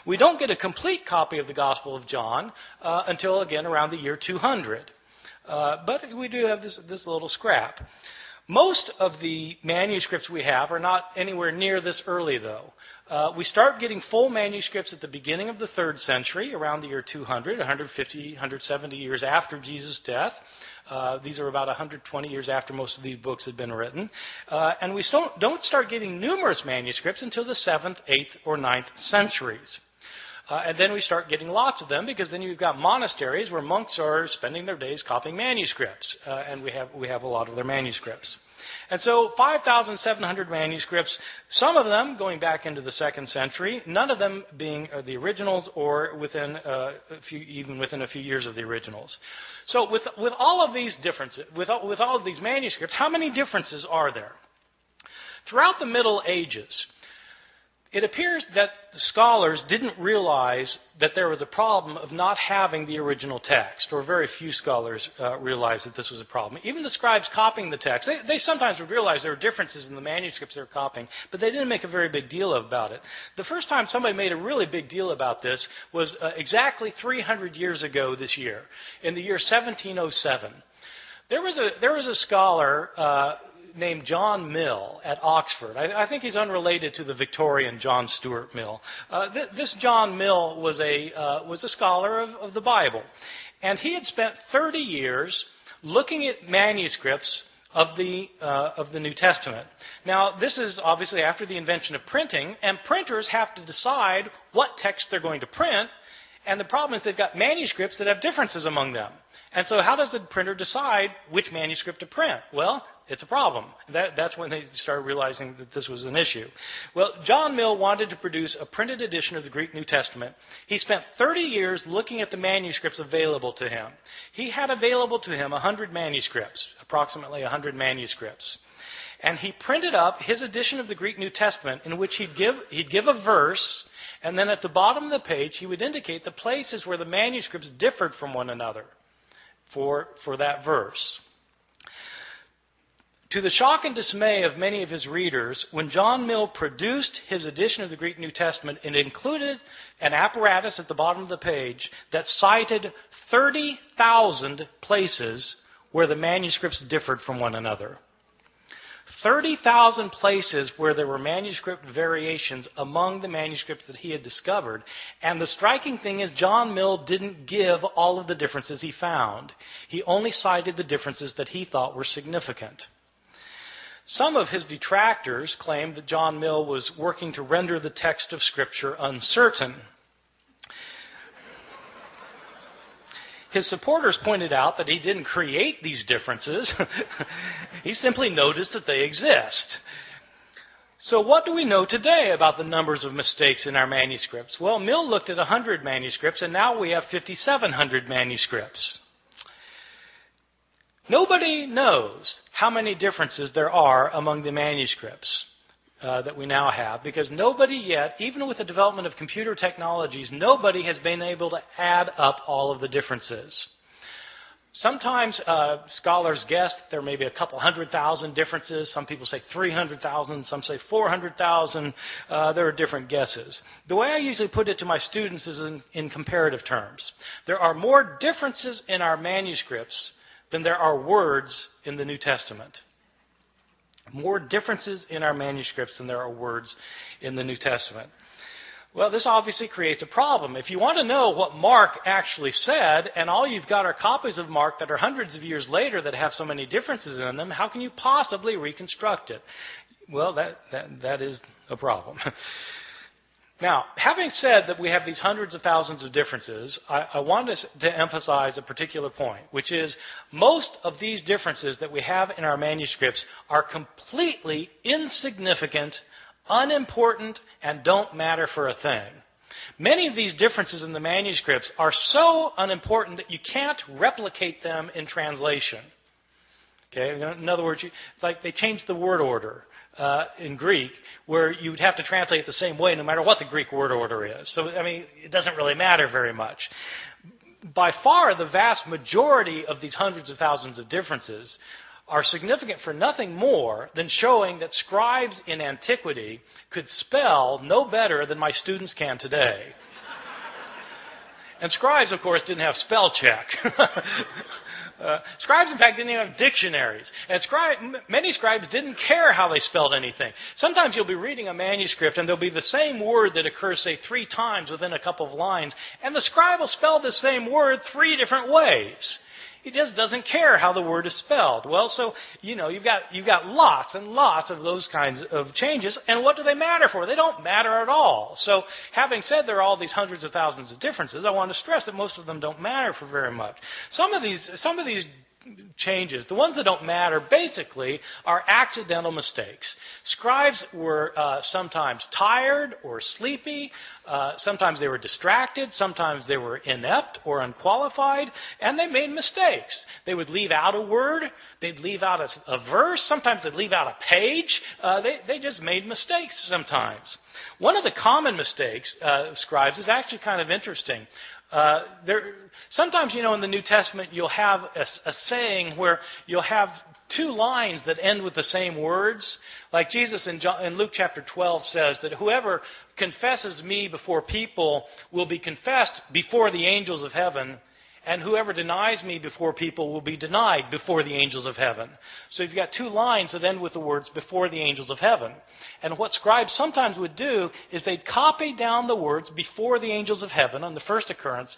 We don't get a complete copy of the Gospel of John until, again, around the year 200. But we do have this little scrap. Most of the manuscripts we have are not anywhere near this early, though. We start getting full manuscripts at the beginning of the 3rd century, around the year 200, 150, 170 years after Jesus' death. These are about 120 years after most of these books had been written. And we don't start getting numerous manuscripts until the 7th, 8th, or 9th centuries. And then we start getting lots of them, because then you've got monasteries where monks are spending their days copying manuscripts, and we have a lot of their manuscripts. And so 5,700 manuscripts, some of them going back into the 2nd century, none of them being the originals, or within within a few years of the originals. So with all of these differences, with all of these manuscripts, how many differences are there? Throughout the Middle Ages, it appears that the scholars didn't realize that there was a problem of not having the original text, or very few scholars realized that this was a problem. Even the scribes copying the text, they sometimes would realize there were differences in the manuscripts they were copying, but they didn't make a very big deal about it. The first time somebody made a really big deal about this was exactly 300 years ago this year, in the year 1707. There was a scholar named John Mill at Oxford. I think he's unrelated to the Victorian John Stuart Mill. This John Mill was a scholar of the Bible, and he had spent 30 years looking at manuscripts of the New Testament. Now, this is obviously after the invention of printing, and printers have to decide what text they're going to print, and the problem is they've got manuscripts that have differences among them. And so how does the printer decide which manuscript to print? Well, it's a problem. That's when they started realizing that this was an issue. Well, John Mill wanted to produce a printed edition of the Greek New Testament. He spent 30 years looking at the manuscripts available to him. He had available to him 100 manuscripts, approximately 100 manuscripts. And he printed up his edition of the Greek New Testament, in which he'd give a verse, and then at the bottom of the page he would indicate the places where the manuscripts differed from one another for that verse. To the shock and dismay of many of his readers, when John Mill produced his edition of the Greek New Testament, it included an apparatus at the bottom of the page that cited 30,000 places where the manuscripts differed from one another. 30,000 places where there were manuscript variations among the manuscripts that he had discovered. And the striking thing is, John Mill didn't give all of the differences he found. He only cited the differences that he thought were significant. Some of his detractors claimed that John Mill was working to render the text of Scripture uncertain. His supporters pointed out that he didn't create these differences. He simply noticed that they exist. So what do we know today about the numbers of mistakes in our manuscripts? Well, Mill looked at 100 manuscripts, and now we have 5,700 manuscripts. Nobody knows how many differences there are among the manuscripts that we now have, because nobody yet, even with the development of computer technologies, nobody has been able to add up all of the differences. Sometimes scholars guess there may be a couple 100,000 differences. Some people say 300,000. Some say 400,000. There are different guesses. The way I usually put it to my students is in comparative terms. There are more differences in our manuscripts than there are words in the New Testament. More differences in our manuscripts than there are words in the New Testament. Well, this obviously creates a problem. If you want to know what Mark actually said, and all you've got are copies of Mark that are hundreds of years later that have so many differences in them, how can you possibly reconstruct it? Well, that is a problem. Now, having said that we have these hundreds of thousands of differences, I want to emphasize a particular point, which is most of these differences that we have in our manuscripts are completely insignificant, unimportant, and don't matter for a thing. Many of these differences in the manuscripts are so unimportant that you can't replicate them in translation. Okay? In other words, it's like they changed the word order in Greek, where you would have to translate it the same way no matter what the Greek word order is. So, I mean, it doesn't really matter very much. By far, the vast majority of these hundreds of thousands of differences are significant for nothing more than showing that scribes in antiquity could spell no better than my students can today. And scribes, of course, didn't have spell check. Scribes, in fact, didn't even have dictionaries. And many scribes didn't care how they spelled anything. Sometimes you'll be reading a manuscript and there'll be the same word that occurs, say, 3 times within a couple of lines, and the scribe will spell the same word 3 different ways. He just doesn't care how the word is spelled. Well, so, you've got lots and lots of those kinds of changes, and what do they matter for? They don't matter at all. So, having said there are all these hundreds of thousands of differences, I want to stress that most of them don't matter for very much. Some of these changes, the ones that don't matter, basically are accidental mistakes. Scribes were sometimes tired or sleepy. Sometimes they were distracted. Sometimes they were inept or unqualified, and they made mistakes. They would leave out a word. They'd leave out a verse. Sometimes they'd leave out a page. They just made mistakes sometimes. One of the common mistakes of scribes is actually kind of interesting. Sometimes, in the New Testament, you'll have a saying where you'll have 2 lines that end with the same words. Like Jesus in Luke chapter 12 says that whoever confesses me before people will be confessed before the angels of heaven, and whoever denies me before people will be denied before the angels of heaven. So you've got 2 lines that end with the words before the angels of heaven. And what scribes sometimes would do is they'd copy down the words before the angels of heaven on the first occurrence,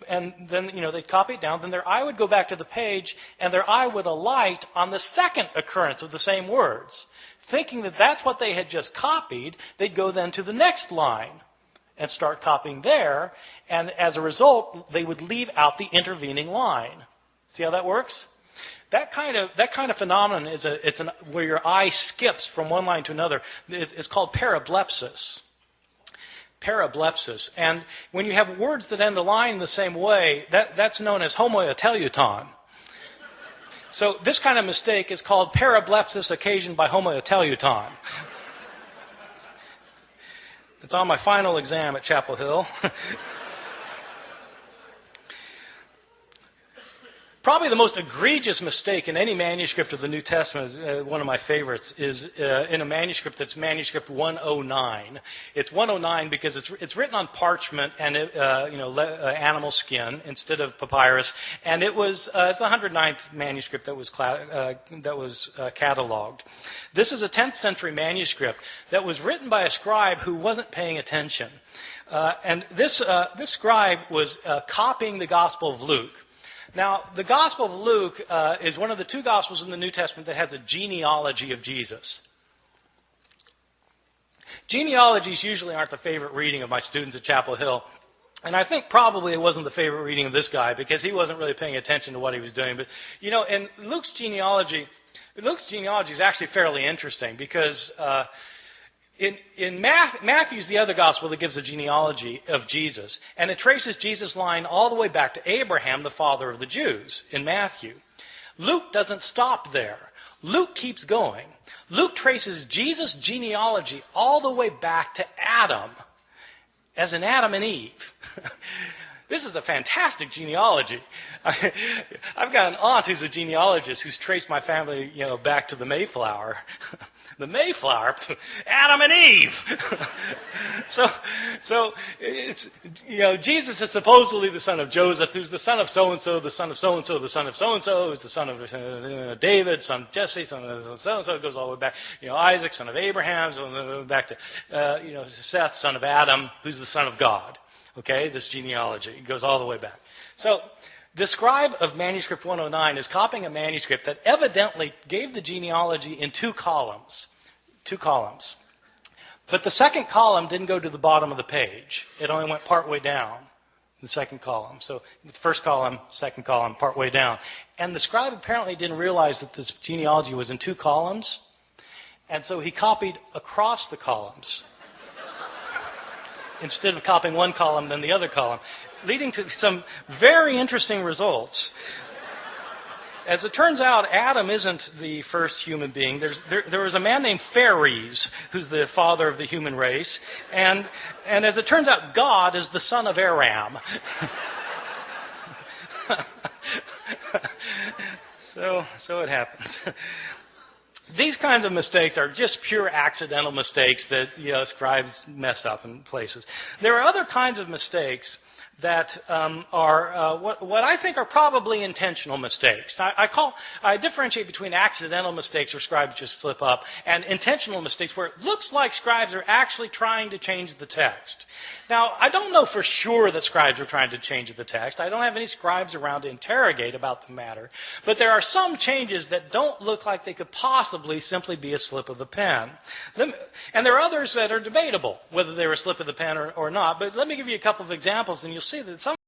and then, they'd copy it down, then their eye would go back to the page, and their eye would alight on the second occurrence of the same words. Thinking that that's what they had just copied, they'd go then to the next line and start copying there, and as a result, they would leave out the intervening line. See how that works? That kind of phenomenon is where your eye skips from one line to another. It's called parablepsis. Parablepsis. And when you have words that end the line the same way, that's known as homoteleuton. So this kind of mistake is called parablepsis occasioned by homoteleuton. It's on my final exam at Chapel Hill. Probably the most egregious mistake in any manuscript of the New Testament, one of my favorites, is in a manuscript that's manuscript 109. It's 109 because it's written on parchment and animal skin instead of papyrus, and it's the 109th manuscript that was cataloged. This is a 10th century manuscript that was written by a scribe who wasn't paying attention, and this scribe was copying the Gospel of Luke. Now, the Gospel of Luke is one of the 2 Gospels in the New Testament that has a genealogy of Jesus. Genealogies usually aren't the favorite reading of my students at Chapel Hill, and I think probably it wasn't the favorite reading of this guy because he wasn't really paying attention to what he was doing. But, in Luke's genealogy is actually fairly interesting because in Matthew's the other gospel that gives a genealogy of Jesus, and it traces Jesus' line all the way back to Abraham, the father of the Jews, in Matthew. Luke doesn't stop there. Luke keeps going. Luke traces Jesus' genealogy all the way back to Adam, as in Adam and Eve. This is a fantastic genealogy. I've got an aunt who's a genealogist who's traced my family, back to the Mayflower. The Mayflower, Adam and Eve. so it's, Jesus is supposedly the son of Joseph, who's the son of so-and-so, the son of so-and-so, the son of so-and-so, who's the son of David, son of Jesse, son of so-and-so. It goes all the way back. Isaac, son of Abraham, so back to, Seth, son of Adam, who's the son of God. Okay, this genealogy goes all the way back. So the scribe of manuscript 109 is copying a manuscript that evidently gave the genealogy in 2 columns. 2 columns. But the second column didn't go to the bottom of the page. It only went partway down, the second column. So the first column, second column, partway down. And the scribe apparently didn't realize that this genealogy was in 2 columns. And so he copied across the columns instead of copying one column then the other column, leading to some very interesting results. As it turns out, Adam isn't the first human being. There was a man named Phares, who's the father of the human race. And as it turns out, God is the son of Aram. So it happens. These kinds of mistakes are just pure accidental mistakes that scribes mess up in places. There are other kinds of mistakes that are what I think are probably intentional mistakes. I differentiate between accidental mistakes where scribes just slip up and intentional mistakes where it looks like scribes are actually trying to change the text. Now, I don't know for sure that scribes are trying to change the text. I don't have any scribes around to interrogate about the matter. But there are some changes that don't look like they could possibly simply be a slip of the pen. And there are others that are debatable, whether they were a slip of the pen or not. But let me give you a couple of examples, and you'll see that some